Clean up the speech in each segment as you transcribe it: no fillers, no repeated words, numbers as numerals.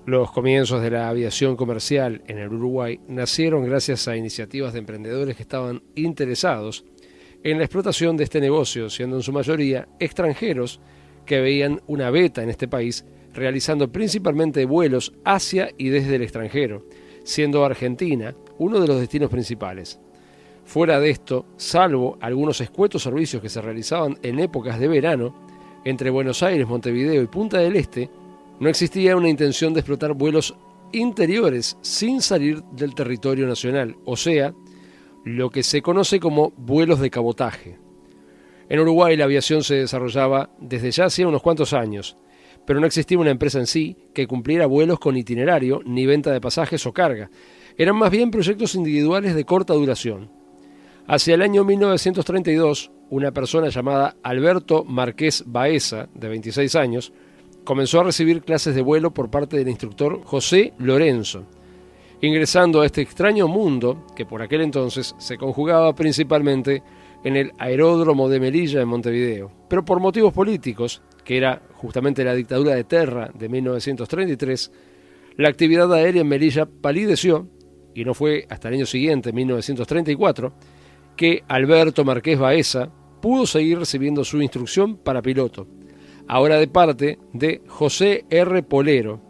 Los comienzos de la aviación comercial en el Uruguay nacieron gracias a iniciativas de emprendedores que estaban interesados en la explotación de este negocio, siendo en su mayoría extranjeros que veían una beta en este país, realizando principalmente vuelos hacia y desde el extranjero, siendo Argentina uno de los destinos principales. Fuera de esto, salvo algunos escuetos servicios que se realizaban en épocas de verano, entre Buenos Aires, Montevideo y Punta del Este, no existía una intención de explotar vuelos interiores sin salir del territorio nacional, o sea, lo que se conoce como vuelos de cabotaje. En Uruguay la aviación se desarrollaba desde ya hacía unos cuantos años, pero no existía una empresa en sí que cumpliera vuelos con itinerario ni venta de pasajes o carga. Eran más bien proyectos individuales de corta duración. Hacia el año 1932, una persona llamada Alberto Marqués Baeza, de 26 años, comenzó a recibir clases de vuelo por parte del instructor José Lorenzo, ingresando a este extraño mundo que por aquel entonces se conjugaba principalmente en el aeródromo de Melilla en Montevideo. Pero por motivos políticos, que era justamente la dictadura de Terra de 1933, la actividad aérea en Melilla palideció y no fue hasta el año siguiente, 1934, que Alberto Marqués Baeza pudo seguir recibiendo su instrucción para piloto, ahora de parte de José R. Polero,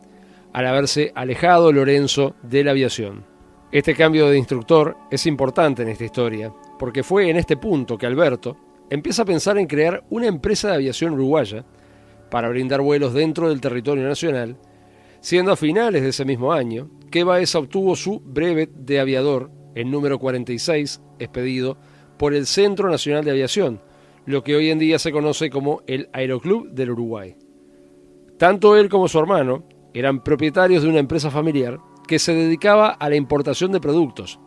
al haberse alejado Lorenzo de la aviación. Este cambio de instructor es importante en esta historia, porque fue en este punto que Alberto empieza a pensar en crear una empresa de aviación uruguaya para brindar vuelos dentro del territorio nacional, siendo a finales de ese mismo año que Baeza obtuvo su brevet de aviador, el número 46, expedido por el Centro Nacional de Aviación, lo que hoy en día se conoce como el Aeroclub del Uruguay. Tanto él como su hermano eran propietarios de una empresa familiar que se dedicaba a la importación de productos,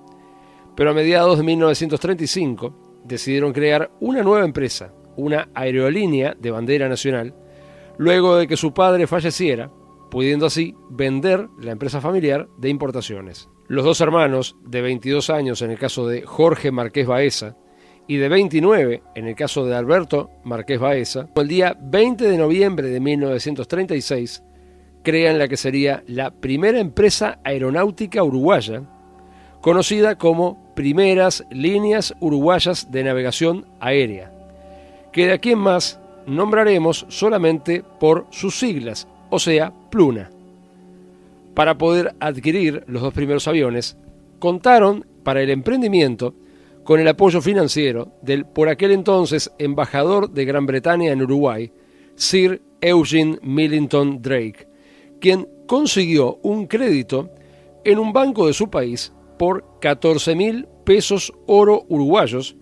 pero a mediados de 1935 decidieron crear una nueva empresa, una aerolínea de bandera nacional, luego de que su padre falleciera, pudiendo así vender la empresa familiar de importaciones. Los dos hermanos, de 22 años en el caso de Jorge Marqués Baeza, y de 29 en el caso de Alberto Marqués Baeza, el día 20 de noviembre de 1936, crean la que sería la primera empresa aeronáutica uruguaya, conocida como Primeras Líneas Uruguayas de Navegación Aérea, que de aquí en más nombraremos solamente por sus siglas, o sea, Pluna. Para poder adquirir los dos primeros aviones, contaron para el emprendimiento con el apoyo financiero del por aquel entonces embajador de Gran Bretaña en Uruguay, Sir Eugene Millington Drake, quien consiguió un crédito en un banco de su país por 14.000 pesos oro uruguayos,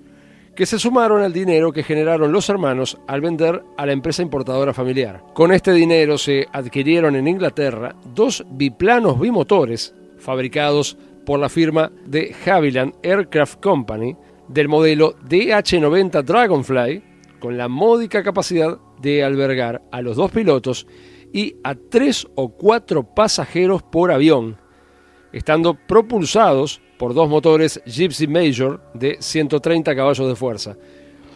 que se sumaron al dinero que generaron los hermanos al vender a la empresa importadora familiar. Con este dinero se adquirieron en Inglaterra dos biplanos bimotores fabricados por la firma de Havilland Aircraft Company del modelo DH-90 Dragonfly, con la módica capacidad de albergar a los dos pilotos y a 3 o 4 pasajeros por avión, estando propulsados por dos motores Gipsy Major de 130 caballos de fuerza,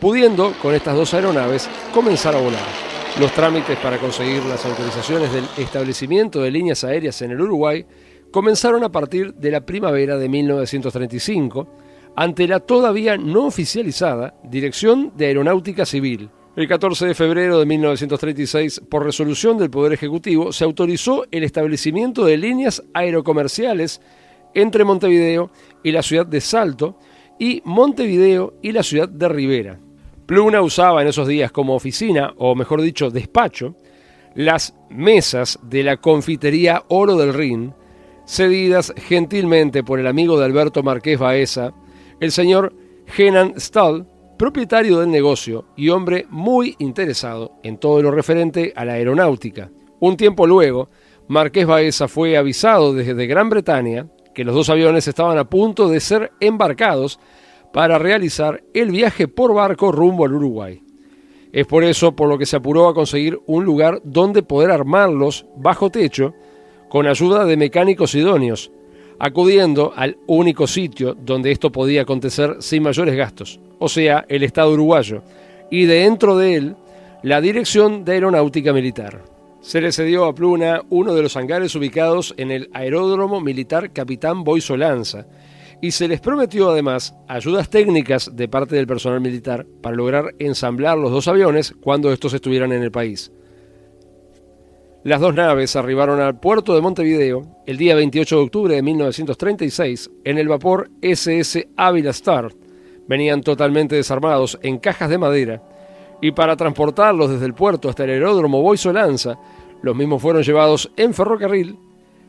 pudiendo con estas dos aeronaves comenzar a volar. Los trámites para conseguir las autorizaciones del establecimiento de líneas aéreas en el Uruguay comenzaron a partir de la primavera de 1935, ante la todavía no oficializada Dirección de Aeronáutica Civil. El 14 de febrero de 1936, por resolución del Poder Ejecutivo, se autorizó el establecimiento de líneas aerocomerciales entre Montevideo y la ciudad de Salto, y Montevideo y la ciudad de Rivera. Pluna usaba en esos días como oficina, o mejor dicho, despacho, las mesas de la confitería Oro del Rin, cedidas gentilmente por el amigo de Alberto Marqués Baeza, el señor Henan Stahl, propietario del negocio y hombre muy interesado en todo lo referente a la aeronáutica. Un tiempo luego, Marqués Baeza fue avisado desde Gran Bretaña que los dos aviones estaban a punto de ser embarcados para realizar el viaje por barco rumbo al Uruguay. Es por eso por lo que se apuró a conseguir un lugar donde poder armarlos bajo techo con ayuda de mecánicos idóneos, acudiendo al único sitio donde esto podía acontecer sin mayores gastos, o sea, el Estado uruguayo, y dentro de él, la Dirección de Aeronáutica Militar. Se le cedió a Pluna uno de los hangares ubicados en el Aeródromo Militar Capitán Boisolanza y se les prometió además ayudas técnicas de parte del personal militar para lograr ensamblar los dos aviones cuando estos estuvieran en el país. Las dos naves arribaron al puerto de Montevideo el día 28 de octubre de 1936 en el vapor SS Ávila Star. Venían totalmente desarmados en cajas de madera y para transportarlos desde el puerto hasta el aeródromo Boisolanza, los mismos fueron llevados en ferrocarril,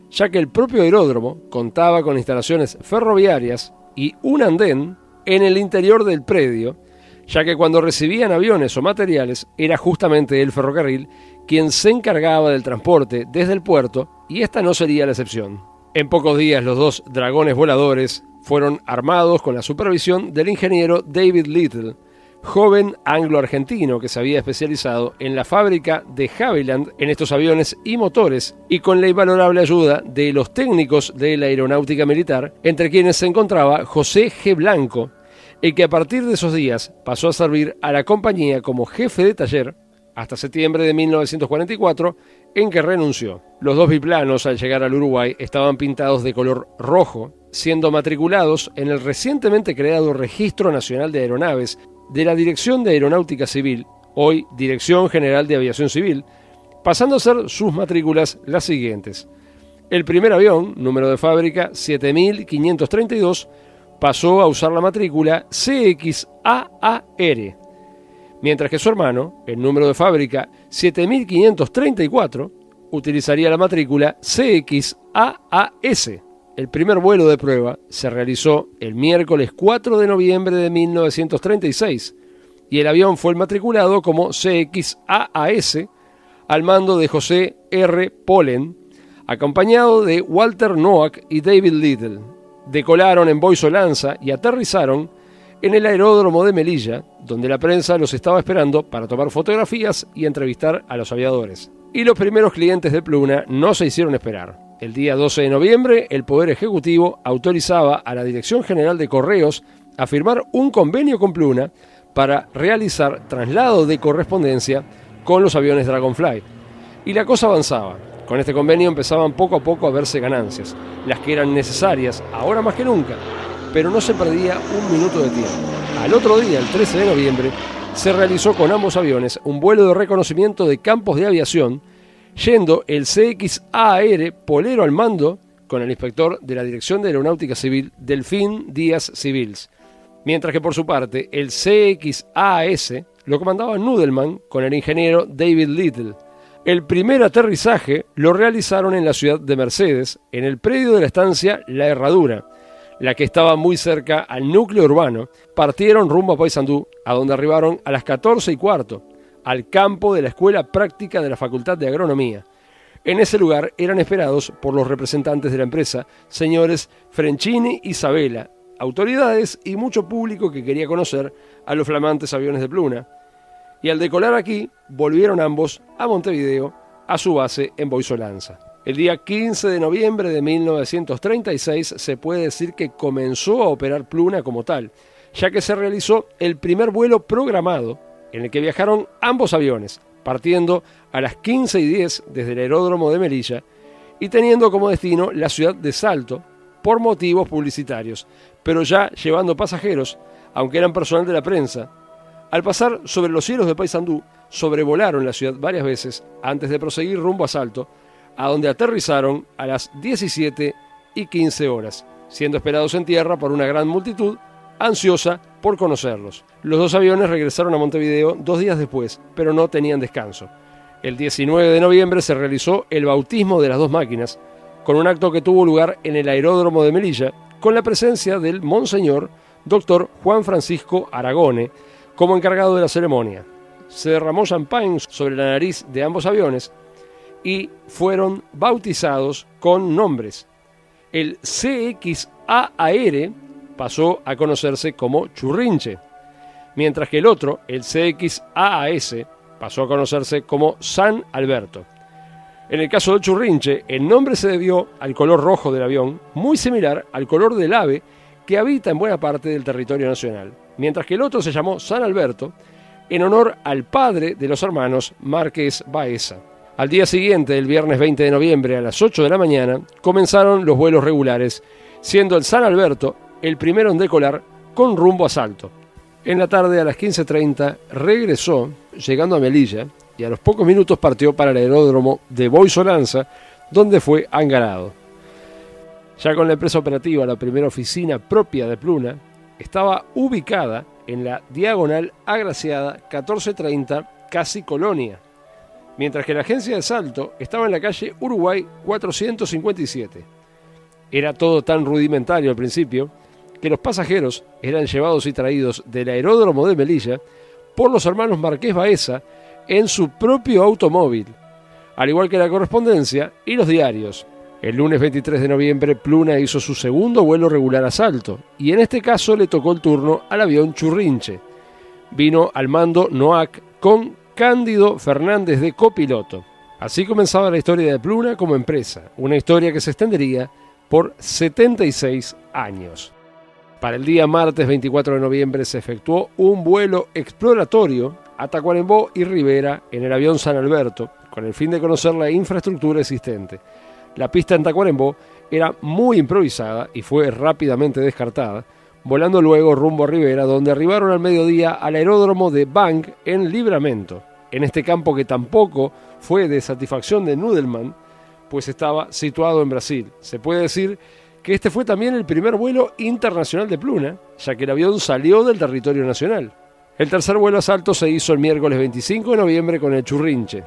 ya que el propio aeródromo contaba con instalaciones ferroviarias y un andén en el interior del predio, ya que cuando recibían aviones o materiales era justamente el ferrocarril quien se encargaba del transporte desde el puerto, y esta no sería la excepción. En pocos días los dos dragones voladores fueron armados con la supervisión del ingeniero David Little, joven anglo-argentino que se había especializado en la fábrica de Havilland en estos aviones y motores, y con la invalorable ayuda de los técnicos de la aeronáutica militar, entre quienes se encontraba José G. Blanco, el que a partir de esos días pasó a servir a la compañía como jefe de taller hasta septiembre de 1944, en que renunció. Los dos biplanos, al llegar al Uruguay, estaban pintados de color rojo, siendo matriculados en el recientemente creado Registro Nacional de Aeronaves de la Dirección de Aeronáutica Civil, hoy Dirección General de Aviación Civil, pasando a ser sus matrículas las siguientes. El primer avión, número de fábrica 7532, pasó a usar la matrícula CXAAR, mientras que su hermano, el número de fábrica 7534, utilizaría la matrícula CXAAS. El primer vuelo de prueba se realizó el miércoles 4 de noviembre de 1936 y el avión fue matriculado como CXAAS al mando de José R. Pollen, acompañado de Walter Noack y David Little. Decolaron en Boisolanza y aterrizaron en el aeródromo de Melilla, donde la prensa los estaba esperando para tomar fotografías y entrevistar a los aviadores. Y los primeros clientes de Pluna no se hicieron esperar. El día 12 de noviembre, el Poder Ejecutivo autorizaba a la Dirección General de Correos a firmar un convenio con Pluna para realizar traslado de correspondencia con los aviones Dragonfly. Y la cosa avanzaba. Con este convenio empezaban poco a poco a verse ganancias, las que eran necesarias, ahora más que nunca, pero no se perdía un minuto de tiempo. Al otro día, el 13 de noviembre, se realizó con ambos aviones un vuelo de reconocimiento de campos de aviación, yendo el CXAAR Polero al mando con el inspector de la Dirección de Aeronáutica Civil, Delfín Díaz Civils, mientras que por su parte el CXAAS lo comandaba Nudelman con el ingeniero David Little. El primer aterrizaje lo realizaron en la ciudad de Mercedes, en el predio de la estancia La Herradura, la que estaba muy cerca al núcleo urbano. Partieron rumbo a Paysandú, a donde arribaron a las 14:15, al campo de la Escuela Práctica de la Facultad de Agronomía. En ese lugar eran esperados por los representantes de la empresa, señores Frencini y Sabela, autoridades y mucho público que quería conocer a los flamantes aviones de Pluna. Y al decolar aquí, volvieron ambos a Montevideo, a su base en Boisolanza. El día 15 de noviembre de 1936 se puede decir que comenzó a operar Pluna como tal, ya que se realizó el primer vuelo programado en el que viajaron ambos aviones, partiendo a las 15:10 desde el aeródromo de Melilla y teniendo como destino la ciudad de Salto por motivos publicitarios, pero ya llevando pasajeros, aunque eran personal de la prensa. Al pasar sobre los cielos de Paysandú, sobrevolaron la ciudad varias veces antes de proseguir rumbo a Salto, a donde aterrizaron a las 17:15, siendo esperados en tierra por una gran multitud ansiosa por conocerlos. Los dos aviones regresaron a Montevideo 2 días después, pero no tenían descanso. El 19 de noviembre se realizó el bautismo de las dos máquinas, con un acto que tuvo lugar en el aeródromo de Melilla, con la presencia del Monseñor Dr. Juan Francisco Aragone como encargado de la ceremonia. Se derramó champán sobre la nariz de ambos aviones y fueron bautizados con nombres. El CXAAR pasó a conocerse como Churrinche, mientras que el otro, el CXAAS, pasó a conocerse como San Alberto. En el caso del Churrinche, el nombre se debió al color rojo del avión, muy similar al color del ave que habita en buena parte del territorio nacional, mientras que el otro se llamó San Alberto en honor al padre de los hermanos Márquez Baeza. Al día siguiente, el viernes 20 de noviembre a las 8 de la mañana, comenzaron los vuelos regulares, siendo el San Alberto el primero en decolar con rumbo a Salto. En la tarde a las 15:30 regresó, llegando a Melilla, y a los pocos minutos partió para el aeródromo de Boisolanza, donde fue hangarado. Ya con la empresa operativa, la primera oficina propia de Pluna estaba ubicada en la diagonal agraciada 1430, casi Colonia, mientras que la agencia de Salto estaba en la calle Uruguay 457. Era todo tan rudimentario al principio que los pasajeros eran llevados y traídos del aeródromo de Melilla por los hermanos Marqués Baeza en su propio automóvil, al igual que la correspondencia y los diarios. El lunes 23 de noviembre, Pluna hizo su segundo vuelo regular a Salto, y en este caso le tocó el turno al avión Churrinche. Vino al mando NOAC con Cándido Fernández de copiloto. Así comenzaba la historia de Pluna como empresa, una historia que se extendería por 76 años. Para el día martes 24 de noviembre se efectuó un vuelo exploratorio a Tacuarembó y Rivera en el avión San Alberto, con el fin de conocer la infraestructura existente. La pista en Tacuarembó era muy improvisada y fue rápidamente descartada, volando luego rumbo a Rivera, donde arribaron al mediodía al aeródromo de Bang en Libramento, en este campo que tampoco fue de satisfacción de Nudelman, pues estaba situado en Brasil. Se puede decir que este fue también el primer vuelo internacional de Pluna, ya que el avión salió del territorio nacional. El tercer vuelo a Salto se hizo el miércoles 25 de noviembre con el Churrinche,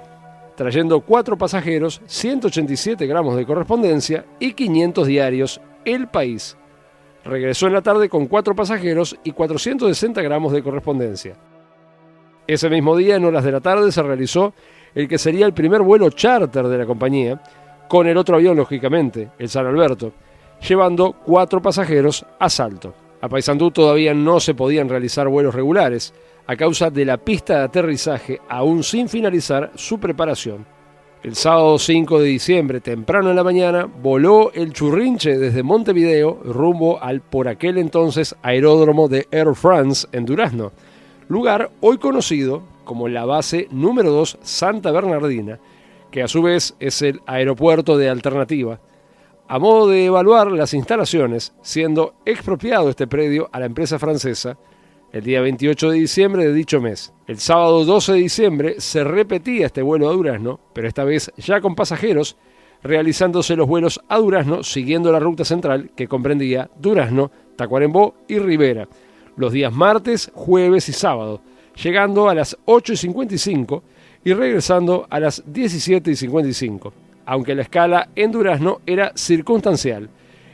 trayendo 4 pasajeros, 187 gramos de correspondencia y 500 diarios, El País. Regresó en la tarde con 4 pasajeros y 460 gramos de correspondencia. Ese mismo día, en horas de la tarde, se realizó el que sería el primer vuelo charter de la compañía, con el otro avión, lógicamente, el San Alberto, llevando 4 pasajeros a Salto. A Paysandú todavía no se podían realizar vuelos regulares, a causa de la pista de aterrizaje aún sin finalizar su preparación. El sábado 5 de diciembre, temprano en la mañana, voló el Churrinche desde Montevideo rumbo al por aquel entonces aeródromo de Air France en Durazno, lugar hoy conocido como la base número 2 Santa Bernardina, que a su vez es el aeropuerto de alternativa, a modo de evaluar las instalaciones, siendo expropiado este predio a la empresa francesa el día 28 de diciembre de dicho mes. El sábado 12 de diciembre se repetía este vuelo a Durazno, pero esta vez ya con pasajeros, realizándose los vuelos a Durazno siguiendo la ruta central que comprendía Durazno, Tacuarembó y Rivera, los días martes, jueves y sábado, llegando a las 8:55 y regresando a las 17:55, aunque la escala en Durazno era circunstancial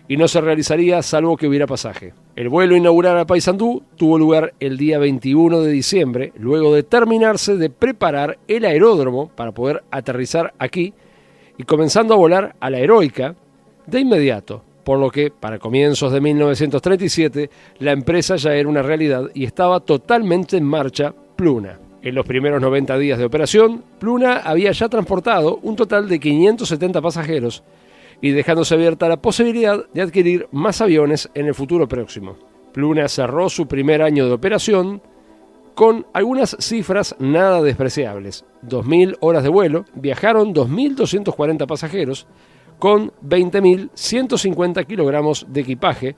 y no se realizaría salvo que hubiera pasaje. El vuelo inaugural a Paysandú tuvo lugar el día 21 de diciembre, luego de terminarse de preparar el aeródromo para poder aterrizar aquí y comenzando a volar a la Heroica de inmediato, por lo que para comienzos de 1937 la empresa ya era una realidad y estaba totalmente en marcha Pluna. En los primeros 90 días de operación, Pluna había ya transportado un total de 570 pasajeros y dejándose abierta la posibilidad de adquirir más aviones en el futuro próximo. Pluna cerró su primer año de operación con algunas cifras nada despreciables. 2.000 horas de vuelo, viajaron 2.240 pasajeros con 20.150 kilogramos de equipaje,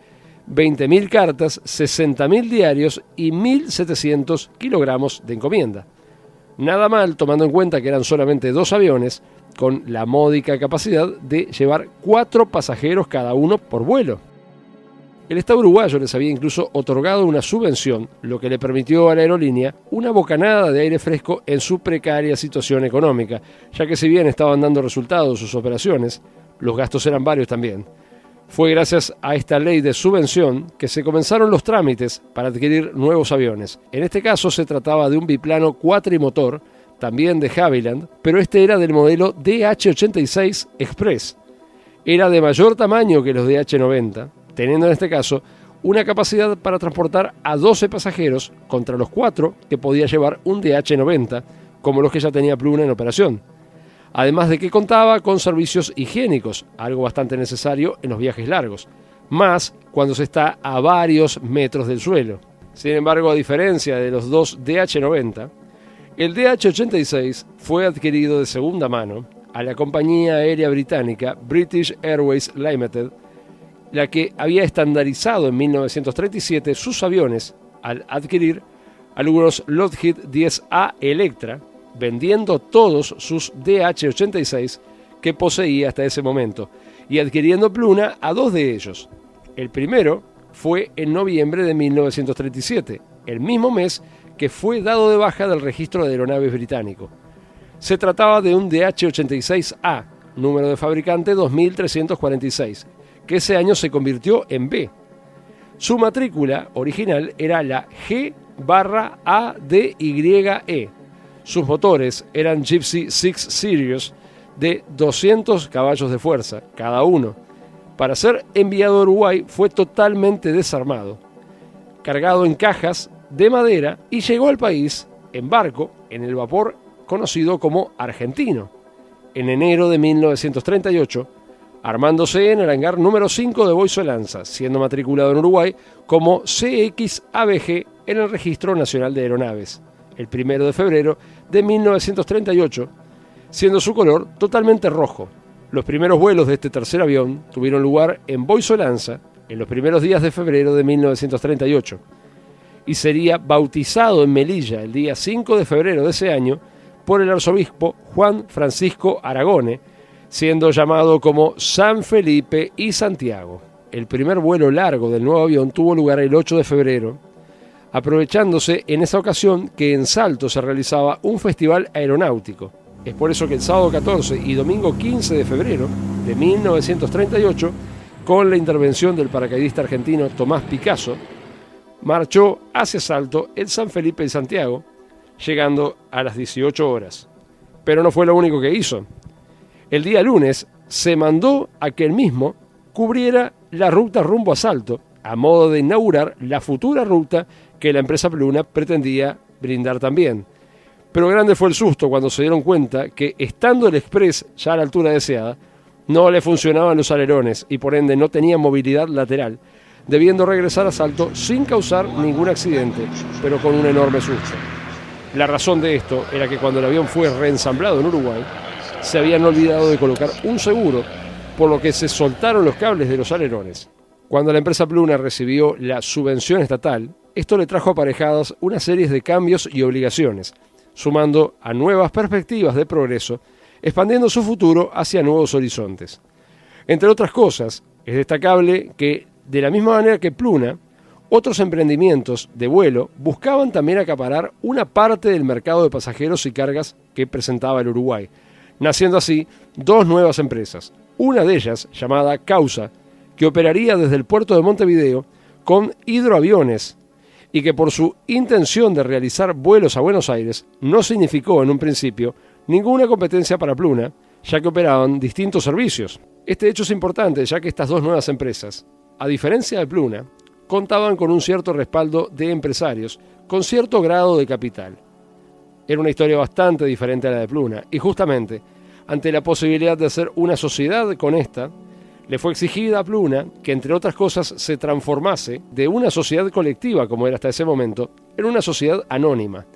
20.000 cartas, 60.000 diarios y 1.700 kilogramos de encomienda. Nada mal tomando en cuenta que eran solamente 2 aviones con la módica capacidad de llevar 4 pasajeros cada uno por vuelo. El Estado uruguayo les había incluso otorgado una subvención, lo que le permitió a la aerolínea una bocanada de aire fresco en su precaria situación económica, ya que si bien estaban dando resultados sus operaciones, los gastos eran varios también. Fue gracias a esta ley de subvención que se comenzaron los trámites para adquirir nuevos aviones. En este caso se trataba de un biplano cuatrimotor, también de Havilland, pero este era del modelo DH-86 Express. Era de mayor tamaño que los DH-90, teniendo en este caso una capacidad para transportar a 12 pasajeros contra los 4 que podía llevar un DH-90, como los que ya tenía Pluna en operación. Además de que contaba con servicios higiénicos, algo bastante necesario en los viajes largos, más cuando se está a varios metros del suelo. Sin embargo, a diferencia de los 2 DH-90, El DH-86 fue adquirido de segunda mano a la compañía aérea británica British Airways Limited, la que había estandarizado en 1937 sus aviones al adquirir algunos Lockheed 10A Electra, vendiendo todos sus DH-86 que poseía hasta ese momento y adquiriendo Pluna a dos de ellos. El primero fue en noviembre de 1937, el mismo mes que fue dado de baja del registro de aeronaves británico. Se trataba de un DH-86A, número de fabricante 2346, que ese año se convirtió en B. Su matrícula original era la G/ADYE. Sus motores eran Gypsy 6 Series de 200 caballos de fuerza cada uno. Para ser enviado a Uruguay fue totalmente desarmado, cargado en cajas de madera y llegó al país en barco en el vapor conocido como Argentino, en enero de 1938, armándose en el hangar número 5 de Boisolanza, siendo matriculado en Uruguay como CXABG en el Registro Nacional de Aeronaves, el 1 de febrero de 1938, siendo su color totalmente rojo. Los primeros vuelos de este tercer avión tuvieron lugar en Boisolanza en los primeros días de febrero de 1938 y sería bautizado en Melilla el día 5 de febrero de ese año por el arzobispo Juan Francisco Aragone, siendo llamado como San Felipe y Santiago. El primer vuelo largo del nuevo avión tuvo lugar el 8 de febrero, aprovechándose en esa ocasión que en Salto se realizaba un festival aeronáutico. Es por eso que el sábado 14 y domingo 15 de febrero de 1938, con la intervención del paracaidista argentino Tomás Picasso, marchó hacia Salto el San Felipe y Santiago, llegando a las 18 horas. Pero no fue lo único que hizo. El día lunes se mandó a que él mismo cubriera la ruta rumbo a Salto, a modo de inaugurar la futura ruta que la empresa Pluna pretendía brindar también. Pero grande fue el susto cuando se dieron cuenta que, estando el Express ya a la altura deseada, no le funcionaban los alerones y por ende no tenía movilidad lateral, debiendo regresar a Salto sin causar ningún accidente, pero con un enorme susto. La razón de esto era que cuando el avión fue reensamblado en Uruguay, se habían olvidado de colocar un seguro, por lo que se soltaron los cables de los alerones. Cuando la empresa Pluna recibió la subvención estatal, esto le trajo aparejadas una serie de cambios y obligaciones, sumando a nuevas perspectivas de progreso, expandiendo su futuro hacia nuevos horizontes. Entre otras cosas, es destacable que, de la misma manera que Pluna, otros emprendimientos de vuelo buscaban también acaparar una parte del mercado de pasajeros y cargas que presentaba el Uruguay, naciendo así dos nuevas empresas, una de ellas llamada Causa, que operaría desde el puerto de Montevideo con hidroaviones y que por su intención de realizar vuelos a Buenos Aires no significó en un principio ninguna competencia para Pluna, ya que operaban distintos servicios. Este hecho es importante ya que estas dos nuevas empresas, a diferencia de Pluna, contaban con un cierto respaldo de empresarios con cierto grado de capital. Era una historia bastante diferente a la de Pluna y justamente ante la posibilidad de hacer una sociedad con esta, le fue exigida a Pluna que, entre otras cosas, se transformase de una sociedad colectiva, como era hasta ese momento, en una sociedad anónima,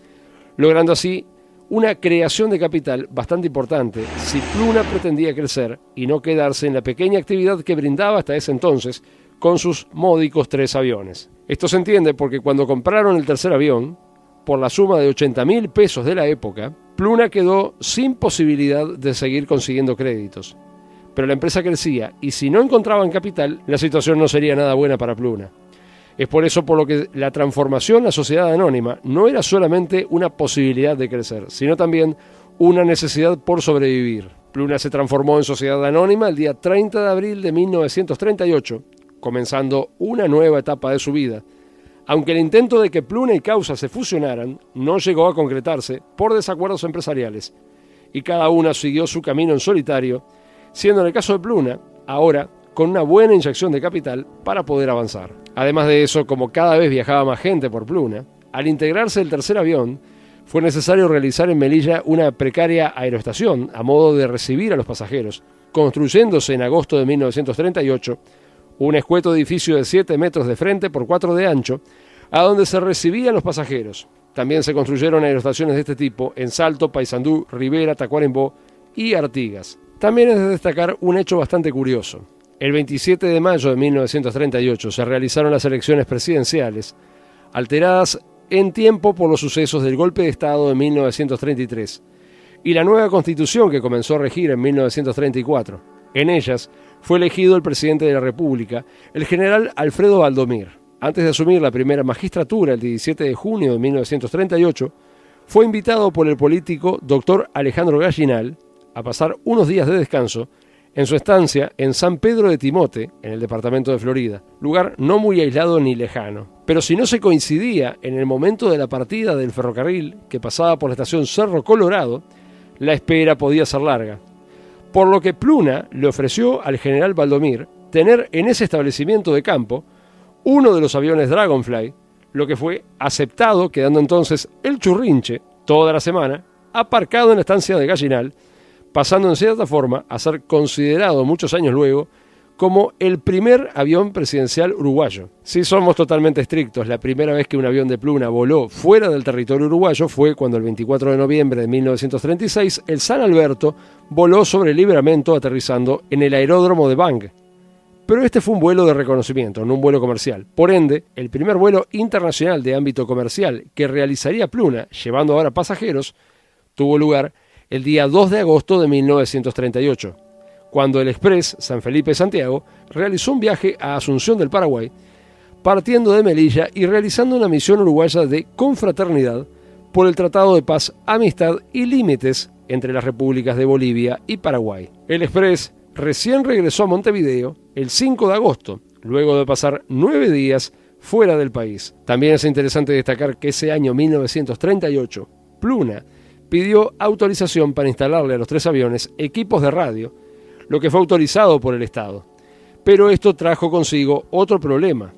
logrando así una creación de capital bastante importante si Pluna pretendía crecer y no quedarse en la pequeña actividad que brindaba hasta ese entonces con sus módicos 3 aviones. Esto se entiende porque cuando compraron el tercer avión, por la suma de 80.000 pesos de la época, Pluna quedó sin posibilidad de seguir consiguiendo créditos. Pero la empresa crecía y si no encontraban capital, la situación no sería nada buena para Pluna. Es por eso por lo que la transformación a sociedad anónima no era solamente una posibilidad de crecer, sino también una necesidad por sobrevivir. Pluna se transformó en sociedad anónima el día 30 de abril de 1938, comenzando una nueva etapa de su vida, aunque el intento de que Pluna y Causa se fusionaran no llegó a concretarse por desacuerdos empresariales, y cada una siguió su camino en solitario, siendo en el caso de Pluna, ahora con una buena inyección de capital para poder avanzar. Además de eso, como cada vez viajaba más gente por Pluna, al integrarse el tercer avión, fue necesario realizar en Melilla una precaria aeroestación a modo de recibir a los pasajeros, construyéndose en agosto de 1938 un escueto edificio de 7 metros de frente por 4 de ancho, a donde se recibían los pasajeros. También se construyeron aeroestaciones de este tipo en Salto, Paysandú, Rivera, Tacuarembó y Artigas. También es de destacar un hecho bastante curioso. El 27 de mayo de 1938 se realizaron las elecciones presidenciales, alteradas en tiempo por los sucesos del golpe de Estado de 1933 y la nueva Constitución que comenzó a regir en 1934. En ellas fue elegido el presidente de la República, el general Alfredo Valdomir. Antes de asumir la primera magistratura el 17 de junio de 1938, fue invitado por el político Dr. Alejandro Gallinal a pasar unos días de descanso en su estancia en San Pedro de Timote, en el departamento de Florida, lugar no muy aislado ni lejano. Pero si no se coincidía en el momento de la partida del ferrocarril que pasaba por la estación Cerro Colorado, la espera podía ser larga. Por lo que Pluna le ofreció al general Valdomir tener en ese establecimiento de campo uno de los aviones Dragonfly, lo que fue aceptado, quedando entonces el churrinche toda la semana aparcado en la estancia de Gallinal, pasando en cierta forma a ser considerado muchos años luego como el primer avión presidencial uruguayo. Si somos totalmente estrictos, la primera vez que un avión de Pluna voló fuera del territorio uruguayo fue cuando el 24 de noviembre de 1936 el San Alberto voló sobre Libramento aterrizando en el aeródromo de Bang. Pero este fue un vuelo de reconocimiento, no un vuelo comercial. Por ende, el primer vuelo internacional de ámbito comercial que realizaría Pluna, llevando ahora pasajeros, tuvo lugar el día 2 de agosto de 1938, cuando el Express San Felipe-Santiago realizó un viaje a Asunción del Paraguay, partiendo de Melilla y realizando una misión uruguaya de confraternidad por el Tratado de Paz, Amistad y Límites entre las repúblicas de Bolivia y Paraguay. El Express recién regresó a Montevideo el 5 de agosto, luego de pasar 9 días fuera del país. También es interesante destacar que ese año 1938, Pluna pidió autorización para instalarle a los 3 aviones equipos de radio, lo que fue autorizado por el Estado. Pero esto trajo consigo otro problema,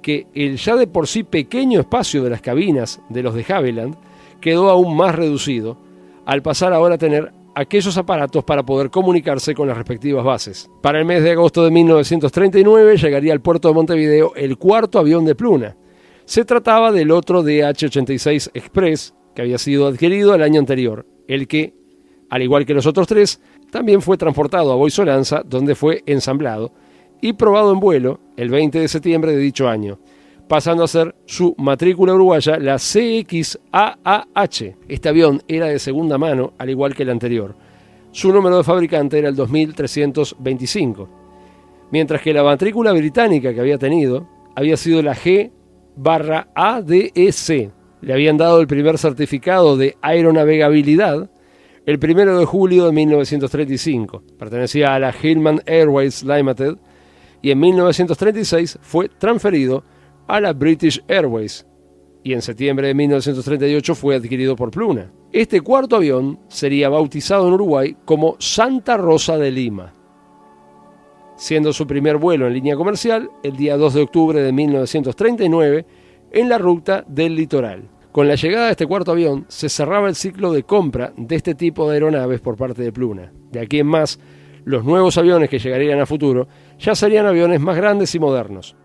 que el ya de por sí pequeño espacio de las cabinas de los de Havilland quedó aún más reducido, al pasar ahora a tener aquellos aparatos para poder comunicarse con las respectivas bases. Para el mes de agosto de 1939 llegaría al puerto de Montevideo el 4º avión de Pluna. Se trataba del otro DH-86 Express, que había sido adquirido el año anterior, el que, al igual que los otros 3, también fue transportado a Boisolanza, donde fue ensamblado y probado en vuelo el 20 de septiembre de dicho año, pasando a ser su matrícula uruguaya la CXAAH. Este avión era de segunda mano, al igual que el anterior. Su número de fabricante era el 2325, mientras que la matrícula británica que había tenido había sido la G/ADEC. Le habían dado el primer certificado de aeronavegabilidad el 1 de julio de 1935. Pertenecía a la Hillman Airways Limited y en 1936 fue transferido a la British Airways y en septiembre de 1938 fue adquirido por Pluna. Este 4º avión sería bautizado en Uruguay como Santa Rosa de Lima, siendo su primer vuelo en línea comercial el día 2 de octubre de 1939 en la ruta del litoral. Con la llegada de este 4º avión se cerraba el ciclo de compra de este tipo de aeronaves por parte de Pluna. De aquí en más, los nuevos aviones que llegarían a futuro ya serían aviones más grandes y modernos.